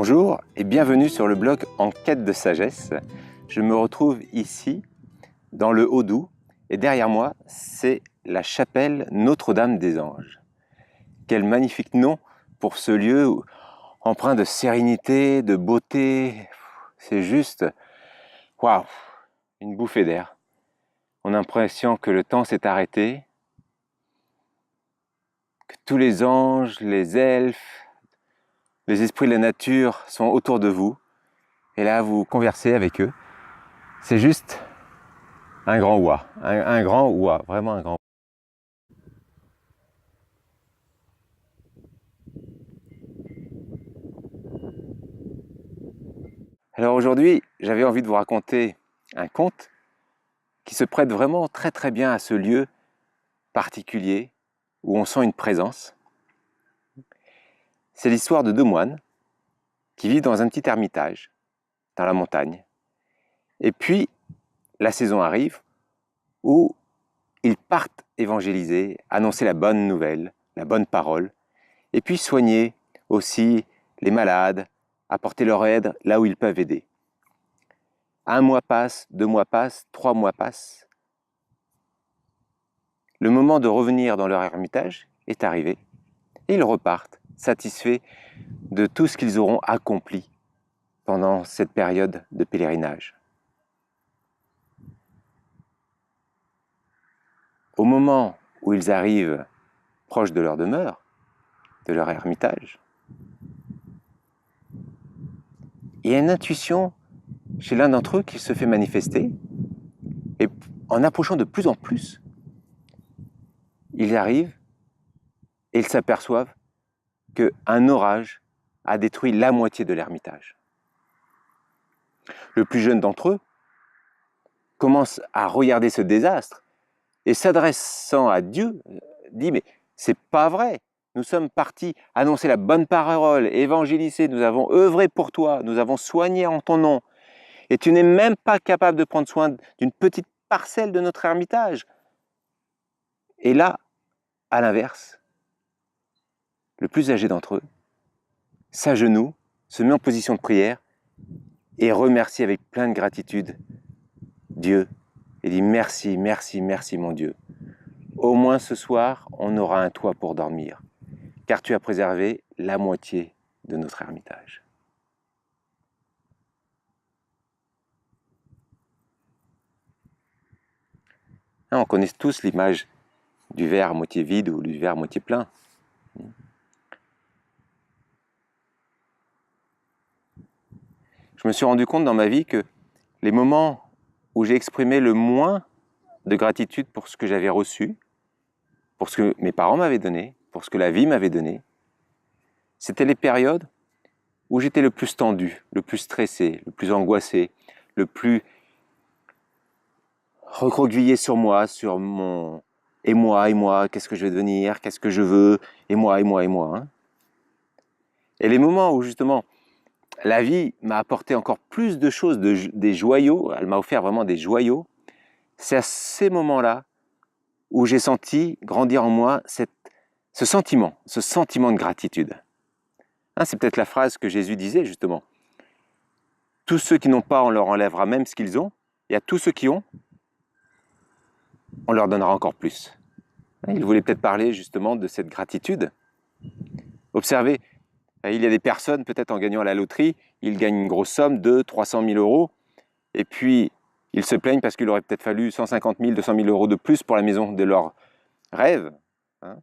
Bonjour et bienvenue sur le blog En quête de sagesse. Je me retrouve ici dans le Haut-Doubs et derrière moi c'est la chapelle Notre-Dame des Anges. Quel magnifique nom pour ce lieu empreint de sérénité, de beauté. C'est juste, waouh, une bouffée d'air. On a l'impression que le temps s'est arrêté, que tous les anges, les elfes, les esprits de la nature sont autour de vous. Et là, vous conversez avec eux. C'est juste un grand ouah, un grand ouah, vraiment un grand. Alors aujourd'hui, j'avais envie de vous raconter un conte qui se prête vraiment très bien à ce lieu particulier où on sent une présence. C'est l'histoire de deux moines qui vivent dans un petit ermitage, dans la montagne. Et puis, la saison arrive où ils partent évangéliser, annoncer la bonne nouvelle, la bonne parole, et puis soigner aussi les malades, apporter leur aide là où ils peuvent aider. 1 mois passe, 2 mois passent, 3 mois passent. Le moment de revenir dans leur ermitage est arrivé et ils repartent, satisfaits de tout ce qu'ils auront accompli pendant cette période de pèlerinage. Au moment où ils arrivent proches de leur demeure, de leur ermitage, il y a une intuition chez l'un d'entre eux qui se fait manifester, et en approchant de plus en plus, ils arrivent et ils s'aperçoivent qu'un orage a détruit la moitié de l'ermitage. Le plus jeune d'entre eux commence à regarder ce désastre et s'adressant à Dieu, dit « Mais c'est pas vrai, nous sommes partis annoncer la bonne parole, évangéliser, nous avons œuvré pour toi, nous avons soigné en ton nom, et tu n'es même pas capable de prendre soin d'une petite parcelle de notre ermitage. » Et là, à l'inverse, le plus âgé d'entre eux s'agenouille, se met en position de prière et remercie avec plein de gratitude Dieu et dit « Merci, merci, merci mon Dieu. Au moins ce soir, on aura un toit pour dormir, car tu as préservé la moitié de notre ermitage. » On connaît tous l'image du verre à moitié vide ou du verre à moitié plein. Je me suis rendu compte dans ma vie que les moments où j'ai exprimé le moins de gratitude pour ce que j'avais reçu, pour ce que mes parents m'avaient donné, pour ce que la vie m'avait donné, c'était les périodes où j'étais le plus tendu, le plus stressé, le plus angoissé, le plus recroquevillé sur moi, sur mon « et moi, qu'est-ce que je vais devenir, qu'est-ce que je veux, et moi ». Hein. Et les moments où justement la vie m'a apporté encore plus de choses, des joyaux, elle m'a offert vraiment des joyaux, c'est à ces moments-là où j'ai senti grandir en moi ce sentiment de gratitude. Hein, c'est peut-être la phrase que Jésus disait justement. Tous ceux qui n'ont pas, on leur enlèvera même ce qu'ils ont, et à tous ceux qui ont, on leur donnera encore plus. Il voulait peut-être parler justement de cette gratitude. Observez, il y a des personnes, peut-être en gagnant à la loterie, ils gagnent une grosse somme, 200 000, 300 000 euros, et puis ils se plaignent parce qu'il aurait peut-être fallu 150 000, 200 000 euros de plus pour la maison de leurs rêves. Hein.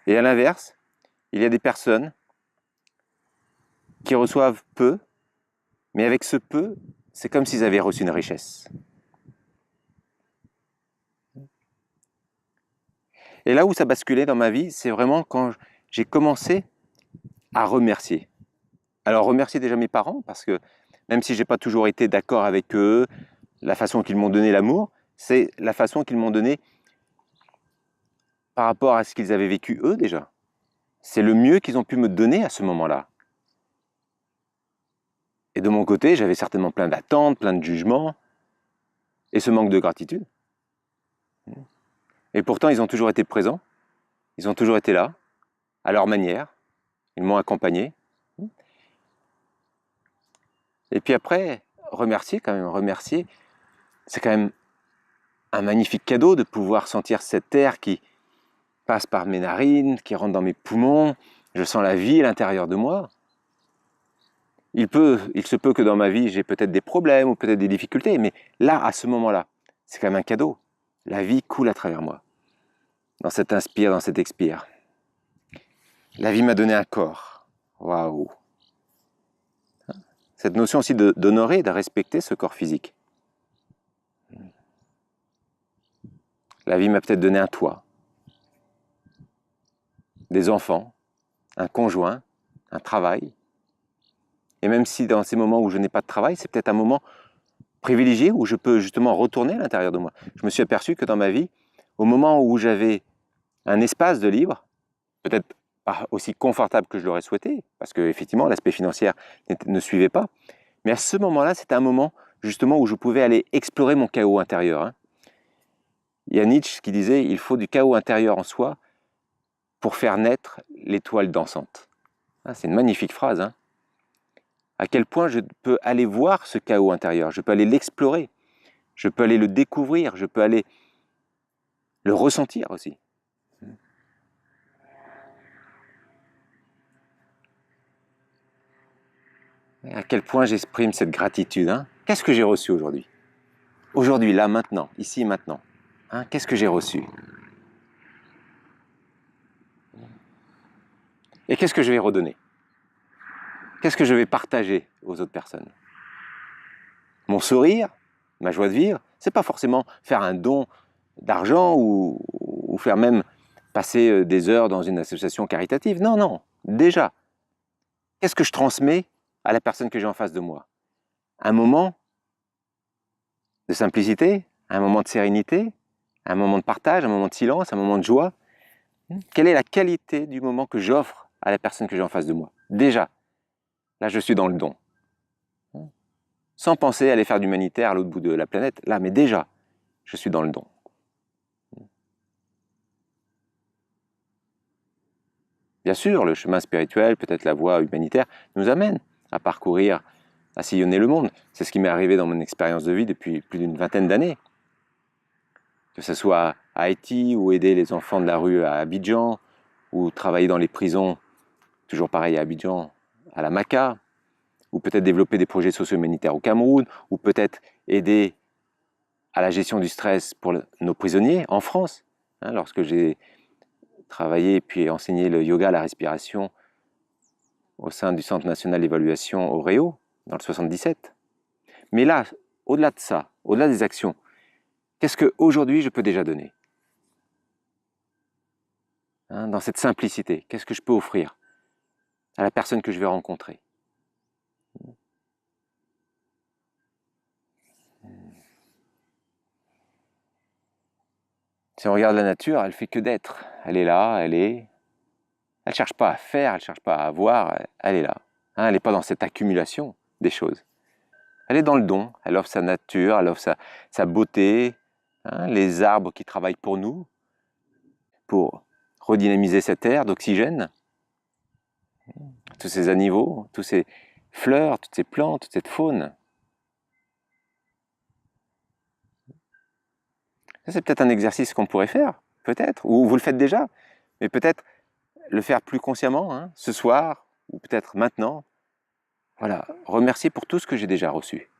Et à l'inverse, il y a des personnes qui reçoivent peu, mais avec ce peu, c'est comme s'ils avaient reçu une richesse. Et là où ça basculait dans ma vie, c'est vraiment quand j'ai commencé à remercier. Alors remercier déjà mes parents, parce que même si je n'ai pas toujours été d'accord avec eux, la façon qu'ils m'ont donné l'amour, c'est la façon qu'ils m'ont donné par rapport à ce qu'ils avaient vécu eux déjà. C'est le mieux qu'ils ont pu me donner à ce moment-là. Et de mon côté, j'avais certainement plein d'attentes, plein de jugements, et ce manque de gratitude. Et pourtant, ils ont toujours été présents, ils ont toujours été là, à leur manière, ils m'ont accompagné. Et puis après, remercier quand même, remercier. C'est quand même un magnifique cadeau de pouvoir sentir cet air qui passe par mes narines, qui rentre dans mes poumons. Je sens la vie à l'intérieur de moi. Il se peut que dans ma vie, j'ai peut-être des problèmes ou peut-être des difficultés, mais là, à ce moment-là, c'est quand même un cadeau. La vie coule à travers moi. Dans cet inspire, dans cet expire. La vie m'a donné un corps. Waouh! Cette notion aussi d'honorer, de respecter ce corps physique. La vie m'a peut-être donné un toit, des enfants, un conjoint, un travail. Et même si dans ces moments où je n'ai pas de travail, c'est peut-être un moment privilégié où je peux justement retourner à l'intérieur de moi. Je me suis aperçu que dans ma vie, au moment où j'avais un espace de libre, peut-être pas aussi confortable que je l'aurais souhaité, parce que effectivement l'aspect financier ne suivait pas, mais à ce moment-là, c'était un moment justement où je pouvais aller explorer mon chaos intérieur. Il y a Nietzsche qui disait « il faut du chaos intérieur en soi pour faire naître l'étoile dansante ». C'est une magnifique phrase. À quel point je peux aller voir ce chaos intérieur, je peux aller l'explorer, je peux aller le découvrir, je peux aller le ressentir aussi. Et à quel point j'exprime cette gratitude. Qu'est-ce que j'ai reçu aujourd'hui? Aujourd'hui, là, maintenant, ici, maintenant. Qu'est-ce que j'ai reçu? Et qu'est-ce que je vais redonner? Qu'est-ce que je vais partager aux autres personnes? Mon sourire, ma joie de vivre, c'est pas forcément faire un don d'argent ou faire même passer des heures dans une association caritative. Non, non. Déjà, qu'est-ce que je transmets à la personne que j'ai en face de moi? Un moment de simplicité, un moment de sérénité, un moment de partage, un moment de silence, un moment de joie. Quelle est la qualité du moment que j'offre à la personne que j'ai en face de moi? Déjà, là je suis dans le don. Sans penser à aller faire d'humanitaire à l'autre bout de la planète, là, mais déjà, je suis dans le don. Bien sûr, le chemin spirituel, peut-être la voie humanitaire, nous amène à parcourir, à sillonner le monde. C'est ce qui m'est arrivé dans mon expérience de vie depuis plus d'une vingtaine d'années. Que ce soit à Haïti, ou aider les enfants de la rue à Abidjan, ou travailler dans les prisons, toujours pareil à Abidjan, à la Maca, ou peut-être développer des projets socio-humanitaires au Cameroun, ou peut-être aider à la gestion du stress pour nos prisonniers en France. Lorsque j'ai travaillé puis enseigné le yoga à la respiration au sein du Centre national d'évaluation au Réau, dans le 77. Mais là, au-delà de ça, au-delà des actions, qu'est-ce qu'aujourd'hui je peux déjà donner? Dans cette simplicité, qu'est-ce que je peux offrir à la personne que je vais rencontrer? Si on regarde la nature, elle fait que d'être. Elle est là, elle ne cherche pas à faire, elle ne cherche pas à avoir, elle est là. Elle n'est pas dans cette accumulation des choses. Elle est dans le don, elle offre sa nature, elle offre sa beauté, les arbres qui travaillent pour nous, pour redynamiser cette air d'oxygène, tous ces animaux, tous ces fleurs, toutes ces plantes, toute cette faune. Ça, c'est peut-être un exercice qu'on pourrait faire, peut-être, ou vous le faites déjà, mais peut-être le faire plus consciemment, ce soir, ou peut-être maintenant. Voilà, remercier pour tout ce que j'ai déjà reçu.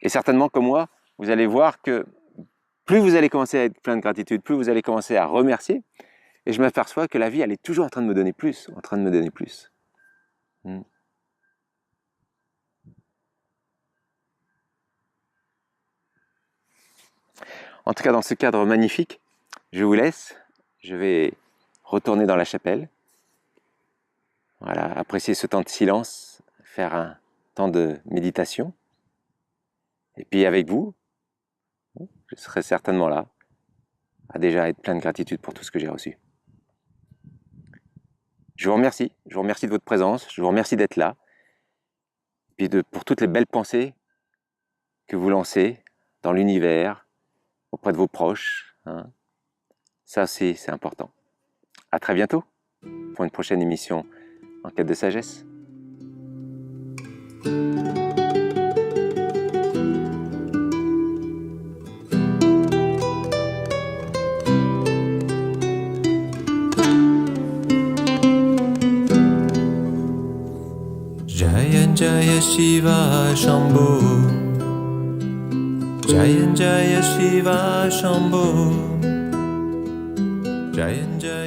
Et certainement, comme moi, vous allez voir que plus vous allez commencer à être plein de gratitude, plus vous allez commencer à remercier, et je m'aperçois que la vie, elle est toujours en train de me donner plus, en train de me donner plus. En tout cas, dans ce cadre magnifique, je vous laisse. Je vais retourner dans la chapelle. Voilà, apprécier ce temps de silence, faire un temps de méditation. Et puis avec vous, je serai certainement là, à déjà être plein de gratitude pour tout ce que j'ai reçu. Je vous remercie de votre présence, je vous remercie d'être là, et puis pour toutes les belles pensées que vous lancez dans l'univers, auprès de vos proches. Ça, c'est important. À très bientôt pour une prochaine émission En quête de sagesse. Jayan Jaya Shiva Shambho, Jayan Jaya Shiva Shambho, Jayan Jaya